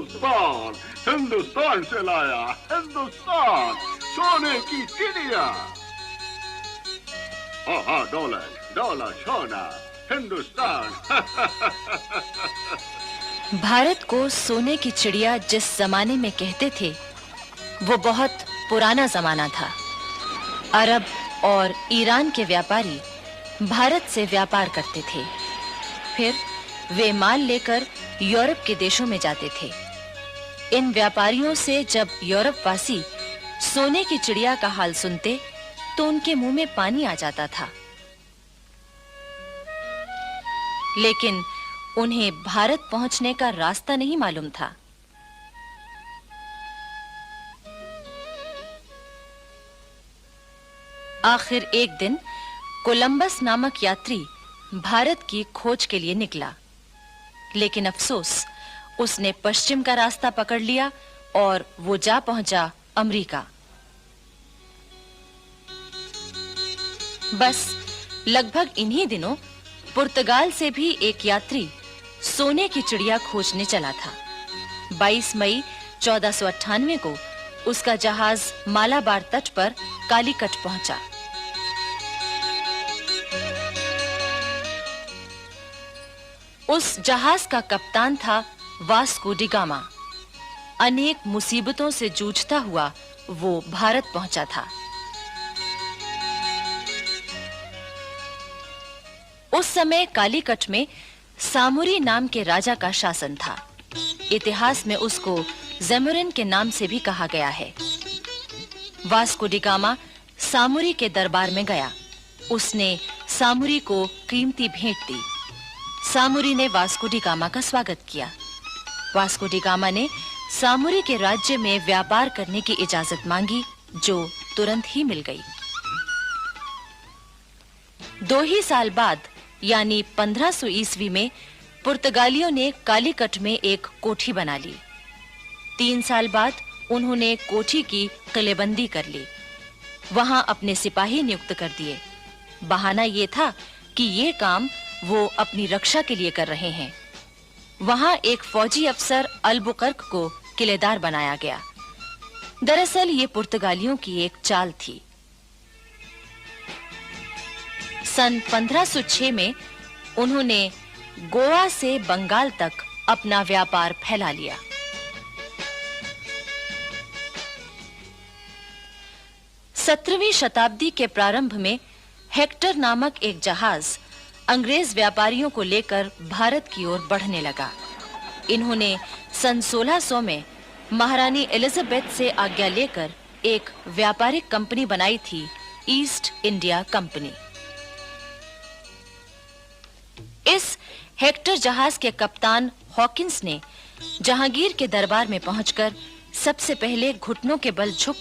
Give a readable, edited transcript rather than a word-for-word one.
हिंदुस्तान, हिंदुस्तान से लाया, हिंदुस्तान, सोने की चिड़िया। हाँ, डॉलर, डॉलर, सोना, हिंदुस्तान। भारत को सोने की चिड़िया जिस जमाने में कहते थे, वो बहुत पुराना जमाना था। अरब और ईरान के व्यापारी भारत से व्यापार करते थे। फिर वे माल लेकर यूरोप के देशों में जाते थे। इन व्यापारियों से जब यूरोप वासी सोने की चिड़िया का हाल सुनते, तो उनके मुंह में पानी आ जाता था। लेकिन उन्हें भारत पहुंचने का रास्ता नहीं मालूम था। आखिर एक दिन कोलंबस नामक यात्री भारत की खोज के लिए निकला, लेकिन अफसोस उसने पश्चिम का रास्ता पकड़ लिया और वो जा पहुंचा अमेरिका। बस लगभग इन्हीं दिनों पुर्तगाल से भी एक यात्री सोने की चिड़िया खोजने चला था। 22 मई 1498 को उसका जहाज मालाबार तट पर कालीकट पहुंचा। उस जहाज का कप्तान था वास्को डी गामा। अनेक मुसीबतों से जूझता हुआ वो भारत पहुंचा था। उस समय कालीकट में सामुरी नाम के राजा का शासन था। इतिहास में उसको ज़ेमुरिन के नाम से भी कहा गया है। वास्को डी गामा सामुरी के दरबार में गया। उसने सामुरी को कीमती भेंट दी। सामुरी ने वास्को डी गामा का स्वागत किया। वास्को डी गामा ने सामुरी के राज्य में व्यापार करने की इजाजत मांगी, जो तुरंत ही मिल गई। 2 ही साल बाद यानी 1500 ईस्वी में पुर्तगालियों ने कालीकट में एक कोठी बना ली। 3 साल बाद उन्होंने कोठी की किलेबंदी कर ली। वहां अपने सिपाही नियुक्त कर दिए। बहाना ये था कि ये काम वो अपनी रक्षा के लिए कर रहे हैं। वहां एक फौजी अफसर अल्बुकर्क को किलेदार बनाया गया। दरअसल ये पुर्तगालियों की एक चाल थी। सन 1506 में उन्होंने गोवा से बंगाल तक अपना व्यापार फैला लिया। सत्रहवीं शताब्दी के प्रारंभ में हेक्टर नामक एक जहाज अंग्रेज व्यापारियों को लेकर भारत की ओर बढ़ने लगा। इन्होंने सन 1600 में महारानी एलिजाबेथ से आज्ञा लेकर एक व्यापारिक कंपनी बनाई थी, ईस्ट इंडिया कंपनी। इस हेक्टर जहाज के कप्तान हॉकिंस ने जहांगीर के दरबार में पहुंचकर सबसे पहले घुटनों के बल झुककर